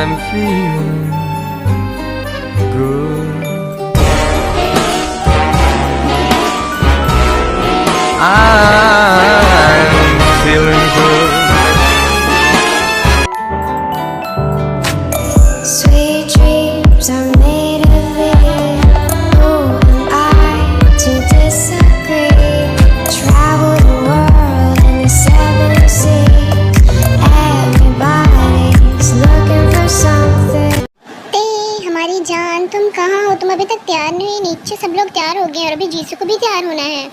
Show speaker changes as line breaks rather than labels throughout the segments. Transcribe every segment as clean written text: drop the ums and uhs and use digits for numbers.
I'm feeling good. I'm feeling good.
Sweet dreams are made of it. Who am I to disagree? Travel the world in the 7 seas. Everybody's looking for something.
हमारी जान, तुम कहाँ हो? तुम अभी तक तैयार नहीं हुई? नीचे सब लोग तैयार हो गए और अभी जीसू को भी तैयार होना है।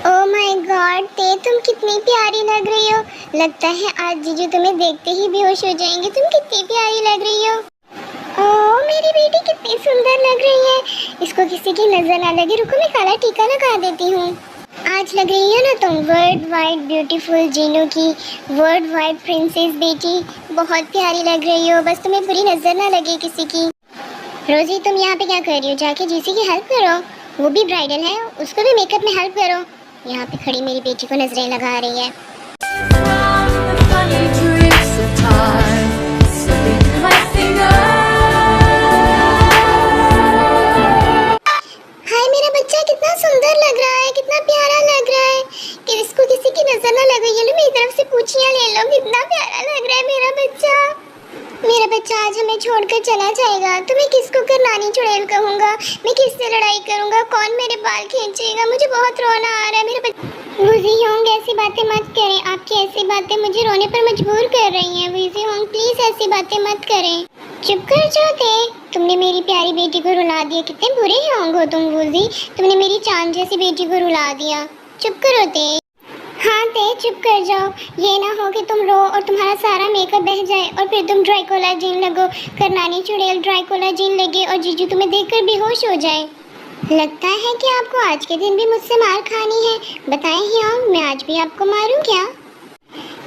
ओह माय गॉड, ते तुम कितनी प्यारी लग रही हो। लगता है आज जीजू तुम्हें देखते ही बेहोश हो जाएंगे। तुम कितनी प्यारी लग रही हो। ओह मेरी बेटी कितनी सुंदर लग रही है। इसको किसी की नजर ना लगे। रुको मैं काला टीका लगा देती हूँ। आज लग रही हो ना तुम वर्ल्ड वाइड ब्यूटीफुल जीनू की वर्ल्ड वाइड प्रिंसेस बेटी। बहुत प्यारी लग रही हो। बस तुम्हें बुरी नजर ना लगे किसी की। रोजी तुम यहाँ पे क्या कर रही हो? जाके जीसी की हेल्प करो। वो भी ब्राइडल है, उसको भी मेकअप में हेल्प करो। यहाँ पे खड़ी मेरी बेटी को नजरें लगा रही है। हाय मेरा बच्चा कितना सुंदर लग रहा है, कितना प्यारा लग रहा है। कि इसको किसी की नजर ना लगे। ये लो मेरी तरफ से पूछियाँ ले लो। कितना प्यारा लग रहा है मेरा बच्चा। मेरा बच्चा आज हमें छोड़कर चला जाएगा तो मैं किसको कर नानी चुड़ैल कहूँगा? मैं किससे लड़ाई करूँगा? कौन मेरे बाल खींचेगा? मुझे बहुत रोना आ रहा है। मेरा बच्चा वूजी होंग ऐसी बातें मत करें। आपकी ऐसी बातें मुझे रोने पर मजबूर कर रही हैं। वूजी होंग प्लीज ऐसी बातें मत करें। चुप कर जाते। तुमने मेरी प्यारी बेटी को रुला दिया। कितने बुरे होंग हो तुम वूजी। तुमने मेरी चांद जैसी बेटी को रुला दिया। चुप करो ते। हाँ ते चुप कर जाओ। ये ना हो कि तुम रो और तुम्हारा सारा मेकअप बह जाए और फिर तुम ड्राई कोलाजीन लगो। करनानी चुड़ैल ड्राई कोलाजीन लगे और जीजू तुम्हें देखकर बेहोश हो जाए। लगता है कि आपको आज के दिन भी मुझसे मार खानी है। बताएं हाँ, मैं आज भी आपको मारूं क्या?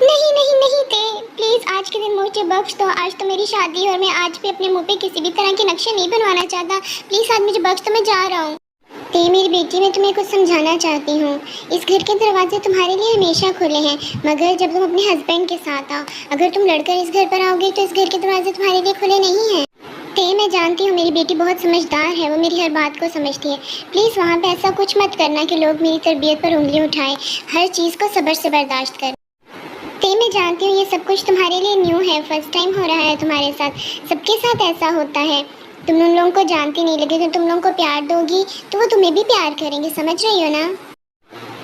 नहीं नहीं नहीं ते प्लीज आज के दिन मुझे बख्श दो। आज तो मेरी शादी है और मैं आज भी अपने मुंह पे किसी भी तरह के नक्शे नहीं बनवाना चाहता। प्लीज आज मुझे बख्श दो, मैं जा रहा हूँ। ते मेरी बेटी, मैं तुम्हें कुछ समझाना चाहती हूँ। इस घर के दरवाजे तुम्हारे लिए हमेशा खुले हैं, मगर जब तुम अपने हस्बैंड के साथ आओ। अगर तुम लड़कर इस घर पर आओगे तो इस घर के दरवाजे तुम्हारे लिए खुले नहीं हैं। ते मैं जानती हूँ मेरी बेटी बहुत समझदार है, वो मेरी हर बात को समझती है। प्लीज़ वहाँ पे ऐसा कुछ मत करना कि लोग मेरी तरबियत पर उंगली उठाएं। हर चीज़ को सब्र से बर्दाश्त कर। ते मैं जानती हूँ ये सब कुछ तुम्हारे लिए न्यू है, फर्स्ट टाइम हो रहा है तुम्हारे साथ। सबके साथ ऐसा होता है। तुम उन लोगों को जानती नहीं, लेकिन जब तुम लोगों को प्यार दोगी तो वो तुम्हें भी प्यार करेंगे। समझ रही हो ना?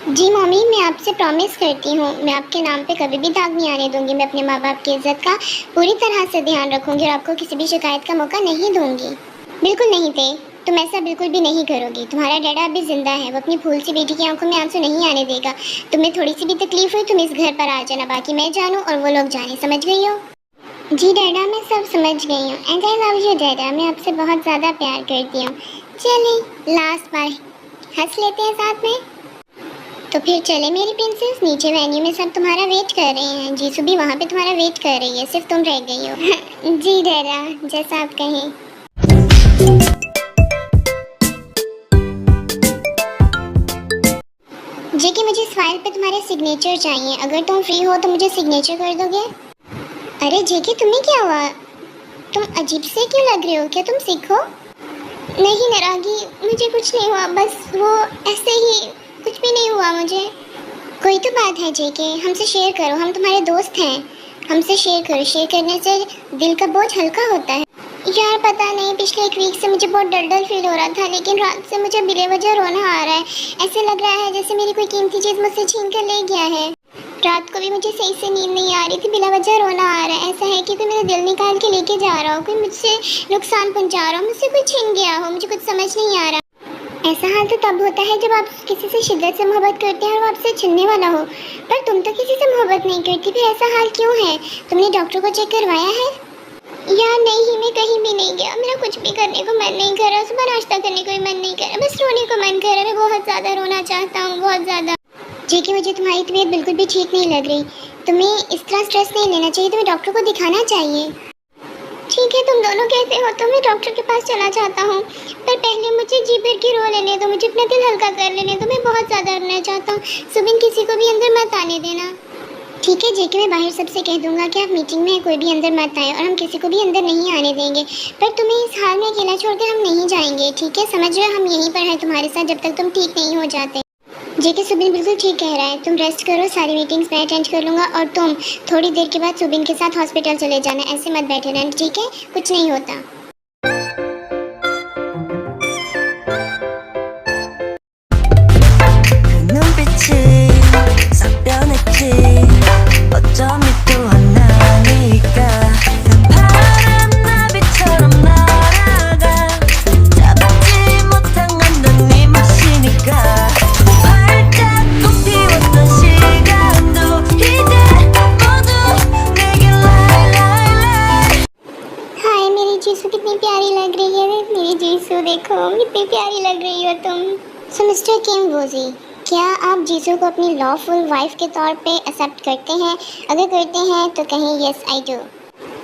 जी मम्मी, मैं आपसे प्रॉमिस करती हूँ मैं आपके नाम पे कभी भी दाग नहीं आने दूंगी। मैं अपने माँ बाप की इज्जत का पूरी तरह से ध्यान रखूंगी और आपको किसी भी शिकायत का मौका नहीं दूंगी। बिल्कुल नहीं थे, तुम ऐसा बिल्कुल भी नहीं करोगी। तुम्हारा डैडा अभी जिंदा है, वो अपनी फूल सी बेटी की आंखों में आंसू नहीं आने देगा। तुम्हें थोड़ी सी भी तकलीफ हुई तुम इस घर पर आ जाना, बाकी मैं जानूँ और वो लोग जाने। समझ गई हो? जी डैडा, मैं सब समझ गई हूँ। एंड आई लव यू डैडा, मैं आपसे बहुत ज़्यादा प्यार करती हूँ। चलिए लास्ट बार हंस लेते हैं साथ में। तो फिर चले मेरी प्रिंसेस, नीचे वेन्यू में सब तुम्हारा वेट कर रहे हैं। जीसू भी वहाँ पे तुम्हारा वेट कर रही है, सिर्फ तुम रह गई हो। जी डैडा, जैसा आप कहें। जेकी मुझे इस फाइल पे तुम्हारे सिग्नेचर चाहिए। अगर तुम फ्री हो तो मुझे सिग्नेचर कर दोगे? अरे जेकी तुम्हें क्या हुआ? तुम अजीब से क्यों लग रहे हो? क्या तुम सिक हो? नहीं नरागी, मुझे कुछ नहीं हुआ, बस वो ऐसे ही, कुछ भी नहीं हुआ मुझे। कोई तो बात है जेके, हमसे शेयर करो, हम तुम्हारे दोस्त हैं। हमसे शेयर करो, शेयर करने से दिल का बोझ हल्का होता है। यार पता नहीं, पिछले एक वीक से मुझे बहुत डर डर फील हो रहा था, लेकिन रात से मुझे बेवजह रोना आ रहा है। ऐसे लग रहा है जैसे मेरी कोई कीमती चीज़ मुझसे छीन कर ले गया है। रात को भी मुझे सही से नींद नहीं आ रही थी, बिला वजह रोना आ रहा है। ऐसा है कि कोई मेरा दिल निकाल के लेके जा रहा हो, कोई मुझसे नुकसान पहुंचा रहा हो, मुझसे कोई छीन गया हो, मुझे कुछ समझ नहीं आ रहा। ऐसा हाल तो तब होता है जब आप किसी से शिद्दत से मोहब्बत करते हैं और वो आपसे छीनने वाला हो, पर तुम तो किसी से मोहब्बत नहीं करती, फिर ऐसा हाल क्यों है? तुमने डॉक्टर को चेक करवाया है? यार नहीं, मैं कहीं भी नहीं गया। मेरा कुछ भी करने को मन नहीं कर रहा, सुबह नाश्ता करने को भी मन नहीं कर रहा, बस रोने को मन कर रहा है। मैं बहुत ज़्यादा रोना चाहता हूँ, बहुत ज़्यादा। जी कि मुझे तुम्हारी तबीयत बिल्कुल भी ठीक नहीं लग रही। तुम्हें इस तरह स्ट्रेस नहीं लेना चाहिए, तुम्हें डॉक्टर को दिखाना चाहिए। ठीक है, तुम दोनों कैसे हो तो मैं डॉक्टर के पास चला जाता हूँ, पर पहले मुझे जी भर की रो लेने दो, मुझे अपना दिल हल्का कर लेने दो, मैं बहुत ज़्यादा रोना चाहता हूँ। सुबिन किसी को भी अंदर मत आने देना। ठीक है जेके, मैं बाहर सबसे कह दूंगा कि आप मीटिंग में कोई भी अंदर मत आए और हम किसी को भी अंदर नहीं आने देंगे, पर तुम्हें इस हाल में अकेला छोड़कर हम नहीं जाएंगे, ठीक है? समझ रहे हो, हम यहीं पर हैं तुम्हारे साथ जब तक तुम ठीक नहीं हो जाते। जेके, सुबिन बिल्कुल ठीक कह रहा है, तुम रेस्ट करो, सारी मीटिंग्स मैं अटेंड कर लूँगा और तुम थोड़ी देर के बाद सुबिन के साथ हॉस्पिटल चले जाना, ऐसे मत बैठे रहना, ठीक है? कुछ नहीं होता।
눈빛이 싹 변했지 어쩜 또 하나니까 파란 나비처럼 날아가 잡지 못한 건 넌 네 몫이니까 활짝 꽃피웠던 시간도 이제 모두 내게 lie
हाय मेरी जीसू कितनी प्यारी लग रही है, मेरी जीसू देखो कितनी प्यारी लग रही हो तुम। सो मिस्टर किम वोजी, क्या आप जीसू को अपनी लॉफुल वाइफ के तौर पे एक्सेप्ट करते हैं? अगर करते हैं तो कहें यस आई डू।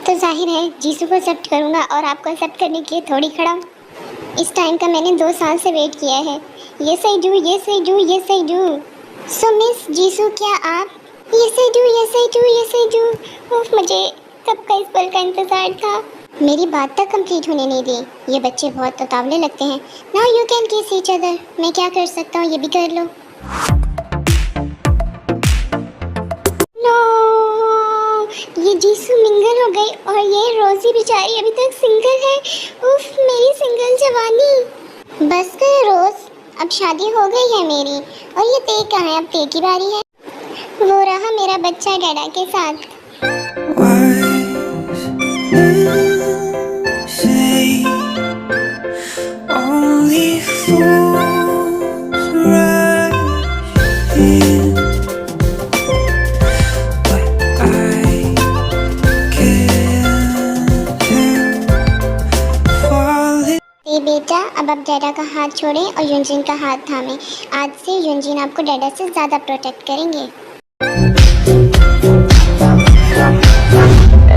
तो जाहिर है जीसू को एक्सेप्ट करूँगा और आपको एक्सेप्ट करने के लिए थोड़ी खड़ा। इस टाइम का मैंने 2 साल से वेट किया है। Yes I do, yes I do, yes I do. So miss Jisshu, क्या आप yes I do, yes I do, yes I do. उफ, मुझे कब का इस पल का इंतज़ार था। मेरी बात तक कंप्लीट होने नहीं दी, ये बच्चे बहुत उतावले लगते हैं। नाउ यू कैन किस ईच अदर। मैं क्या कर सकता हूँ, ये भी कर लो। नो, ये जीसू मिंगल हो गई और ये रोजी बेचारी अभी तक सिंगल है। उफ, मेरी सिंगल जवानी। बस कर रोज, अब शादी हो गई है मेरी और ये ते कहाँ है? अब ते की बारी है। वो रहा मेरा बच्चा डैडा के साथ।
say only fools rush in, but I can't help falling.
ये बेटा, अब आप डैडा का हाथ छोड़ें और युनजिन का हाथ थामें। आज से युनजिन आपको डैडा से ज़्यादा प्रोटेक्ट करेंगे।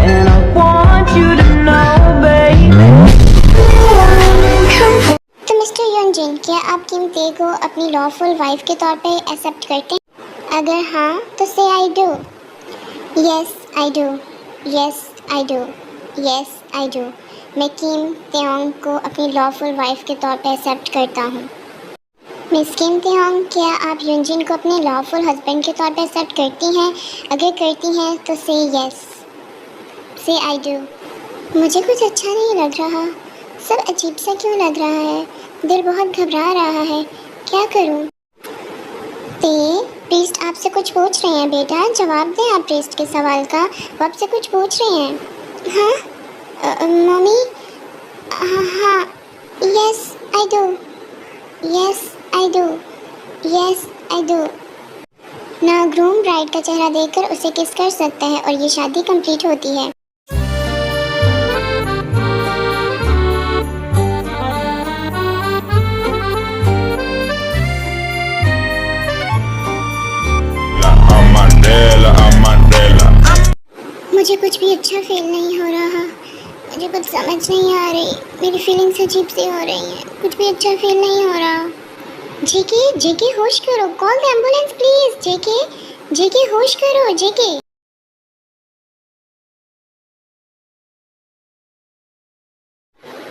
And I want you to know, baby.
तो मिस्टर युनजिन, क्या आप किम ते को अपनी लॉफुल वाइफ के तौर पे एक्सेप्ट करते हैं? अगर हाँ तो से I do. Yes I do, yes I do, yes I do. मैं किम तेओंग को अपनी लॉफुल वाइफ के तौर पे एक्सेप्ट करता हूँ। मिस किम तेओंग, क्या आप युनजिन को अपने लॉफुल हस्बैंड के तौर पे एक्सेप्ट करती हैं? अगर करती हैं तो से यस, से आई डू। मुझे कुछ अच्छा नहीं लग रहा, सब अजीब सा क्यों लग रहा है, दिल बहुत घबरा रहा है, क्या करूं? ते, प्रीस्ट आपसे कुछ पूछ रहे हैं बेटा, जवाब दें आप प्रीस्ट के सवाल का। वो आपसे कुछ पूछ रहे हैं। हाँ मम्मी, हाँ, yes I do, yes I do, yes I do. ना ग्रूम ब्राइड का चेहरा देखकर उसे किस कर सकता है और ये शादी कंप्लीट होती है। मुझे कुछ भी अच्छा फील नहीं हो रहा, मुझे कुछ समझ नहीं आ रही, मेरी फीलिंग्स अजीब सी हो रही हैं, कुछ भी अच्छा फील नहीं हो रहा। जेके, जेके होश करो, कॉल द एम्बुलेंस प्लीज। जेके, जेके होश करो, जेके।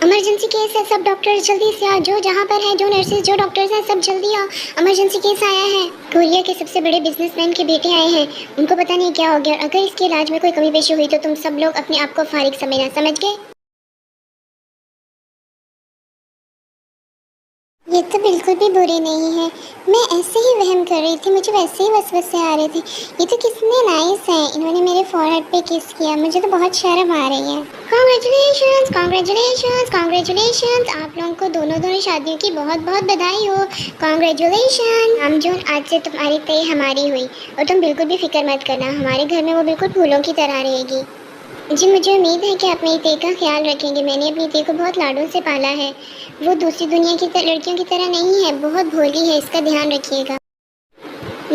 इमरजेंसी केस है, सब डॉक्टर जल्दी से आओ, जो जहाँ पर है, जो नर्सेज, जो डॉक्टर्स हैं, सब जल्दी आओ, इमरजेंसी केस आया है। कोरिया के सबसे बड़े बिजनेसमैन के बेटे आए हैं, उनको पता नहीं क्या हो गया, अगर इसके इलाज में कोई कमी पेशी हुई तो तुम सब लोग अपने आप को फारिग समझना, समझ गए? ये तो बिल्कुल भी बुरे नहीं है, मैं ऐसे ही वहम कर रही थी, मुझे वैसे ही वसवसे आ रहे थे। ये तो कितने नाइस हैं, इन्होंने मेरे फॉरहेड पे किस किया, मुझे तो बहुत शर्म आ रही है। कांग्रेचुलेशंस, कांग्रेचुलेशंस, कांग्रेचुलेशंस, आप लोगों को दोनों शादियों की बहुत बहुत बधाई हो। कांग्रेचुलेशन। नामजून, आज से तुम्हारी तय हमारी हुई और तुम बिल्कुल भी फिक्र मत करना, हमारे घर में वो बिल्कुल फूलों की तरह रहेगी। जी, मुझे उम्मीद है कि आप मेरी ते का ख्याल रखेंगे, मैंने अपनी ते को बहुत लाडों से पाला है, वो दूसरी दुनिया की लड़कियों की तरह नहीं है, बहुत भोली है, इसका ध्यान रखिएगा।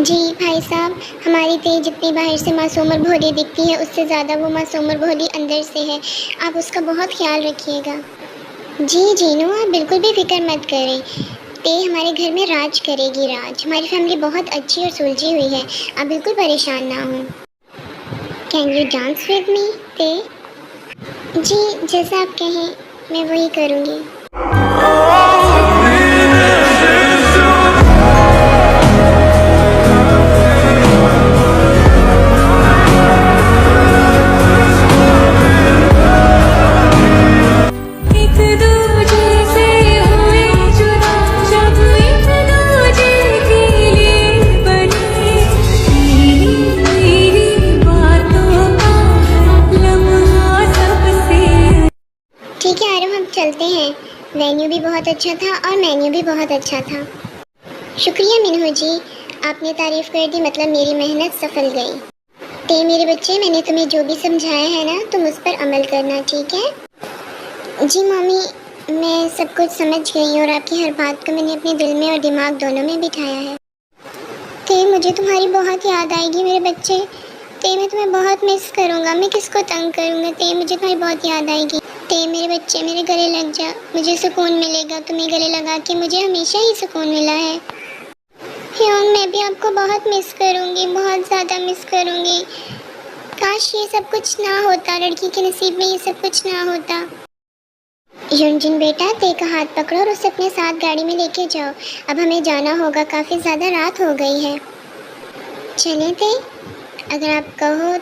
जी भाई साहब, हमारी ते जितनी बाहर से मासूम और भोली दिखती है उससे ज़्यादा वो मासूम और भोली अंदर से है। आप उसका बहुत ख्याल रखिएगा। जी जीनू, आप बिल्कुल भी फिक्र मत करें। ते हमारे घर में राज करेगी राज। हमारी फैमिली बहुत अच्छी और सुलझी हुई है, आप बिल्कुल परेशान ना हो। Can you dance with me ते? जी जैसा आप कहें मैं वही करूँगी।
एक दूजे से हुए जुदा, जब एक दूजे के लिए बने, मेरी बातों का लम्हा सबसे।
ठीक है आरव, हम चलते हैं। वेन्यू भी बहुत अच्छा था और मेन्यू भी बहुत अच्छा था। शुक्रिया मिन्हू जी, आपने तारीफ़ कर दी, मतलब मेरी मेहनत सफल गई। ते मेरे बच्चे, मैंने तुम्हें जो भी समझाया है ना, तुम उस पर अमल करना, ठीक है? जी मम्मी, मैं सब कुछ समझ गई और आपकी हर बात को मैंने अपने दिल में और दिमाग दोनों में बिठाया है। ते मुझे तुम्हारी बहुत याद आएगी मेरे बच्चे। ते मैं तुम्हें बहुत मिस करूँगा, मैं किसको तंग करूँगा। ते मुझे तुम्हारी बहुत याद आएगी। ते मेरे बच्चे, मेरे गले लग जा, मुझे सुकून मिलेगा। तुम्हें गले लगा के मुझे हमेशा ही सुकून मिला है। ह्योंग, मैं भी आपको बहुत मिस करूँगी, बहुत ज़्यादा मिस करूँगी। काश ये सब कुछ ना होता, लड़की के नसीब में ये सब कुछ ना होता। युनजिन बेटा, ते का हाथ पकड़ो और उसे अपने साथ गाड़ी में लेके जाओ। अब हमें जाना होगा, काफ़ी ज़्यादा रात हो गई है। चलें ते? अगर आप कहो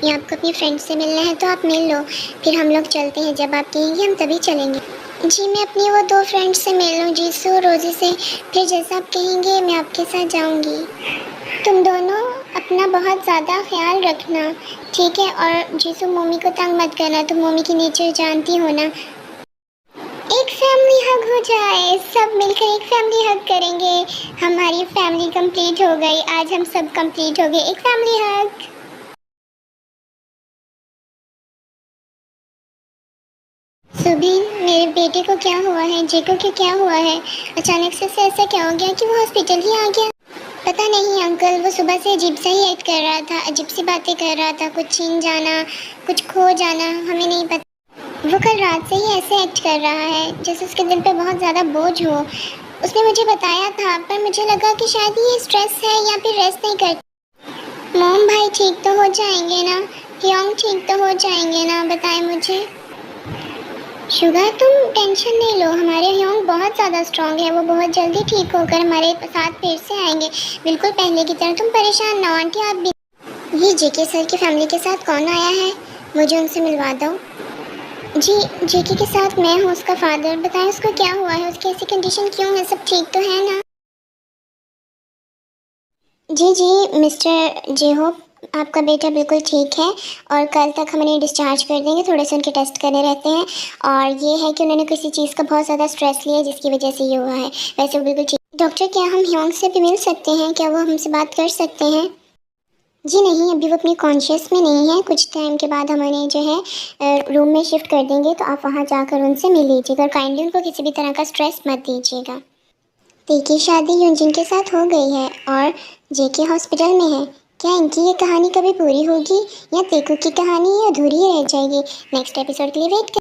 या आपको अपनी फ्रेंड से मिलना है तो आप मिल लो, फिर हम लोग चलते हैं। जब आप कहेंगे हम तभी चलेंगे। जी मैं अपनी वो 2 फ्रेंड से मिल लूँ, जीसू और रोज़ी से, फिर जैसा आप कहेंगे मैं आपके साथ जाऊँगी। तुम दोनों अपना बहुत ज़्यादा ख्याल रखना, ठीक है? और जीसू मम्मी को तंग मत करना, तुम मम्मी की नेचर जानती हो ना। एक फैमिली हग हो जाए, सब मिलकर एक फैमिली हग करेंगे। हमारी फैमिली कंप्लीट हो गई, आज हम सब कंप्लीट हो गए। एक फैमिली हग। सुबह मेरे बेटे को क्या हुआ है, जेको को क्या हुआ है? अचानक से ऐसा क्या हो गया कि वो हॉस्पिटल ही आ गया? पता नहीं अंकल, वो सुबह से अजीब सा ही एक्ट कर रहा था, अजीब सी बातें कर रहा था, कुछ छीन जाना, कुछ खो जाना, हमें नहीं पता। वो कल रात से ही ऐसे एक्ट कर रहा है जैसे उसके दिल पे बहुत ज़्यादा बोझ हो। उसने मुझे बताया था, पर मुझे लगा कि शायद ये स्ट्रेस है या फिर रेस्ट नहीं करता। मोम भाई ठीक तो हो जाएंगे ना? ह्योंग ठीक तो हो जाएंगे ना? बताएं मुझे। शुगर, तुम टेंशन नहीं लो, हमारे ह्योंग बहुत ज़्यादा स्ट्रॉन्ग है, वो बहुत जल्दी ठीक होकर हमारे साथ फिर से आएंगे, बिल्कुल पहले की तरह। तुम परेशान ना हो आंटी, आप भी। ये जेके सर की फैमिली के साथ कौन आया है? मुझे उनसे मिलवा दो। जी जेके के साथ मैं हूँ, उसका फादर। बताएं उसको क्या हुआ है, उसकी ऐसी कंडीशन क्यों है, सब ठीक तो है ना? जी मिस्टर जेहोप, आपका बेटा बिल्कुल ठीक है और कल तक हम उन्हें डिस्चार्ज कर देंगे। थोड़े से उनके टेस्ट करने रहते हैं और ये है कि उन्होंने किसी चीज़ का बहुत ज़्यादा स्ट्रेस लिया है जिसकी वजह से ये हुआ है। वैसे वो बिल्कुल ठीक। डॉक्टर, क्या हम ह्योंग से भी मिल सकते हैं? क्या वो हमसे बात कर सकते हैं? जी नहीं, अभी वो अपनी कॉन्शियस में नहीं है। कुछ टाइम के बाद हम उन्हें जो है रूम में शिफ्ट कर देंगे, तो आप वहाँ जाकर उनसे मिल लीजिएगा और काइंडली उनको किसी भी तरह का स्ट्रेस मत दीजिएगा। ते की शादी युनजिन के साथ हो गई है और जेके हॉस्पिटल में है। क्या इनकी ये कहानी कभी पूरी होगी या तेकू की कहानी अधूरी रह जाएगी? नेक्स्ट एपिसोड के लिए वेट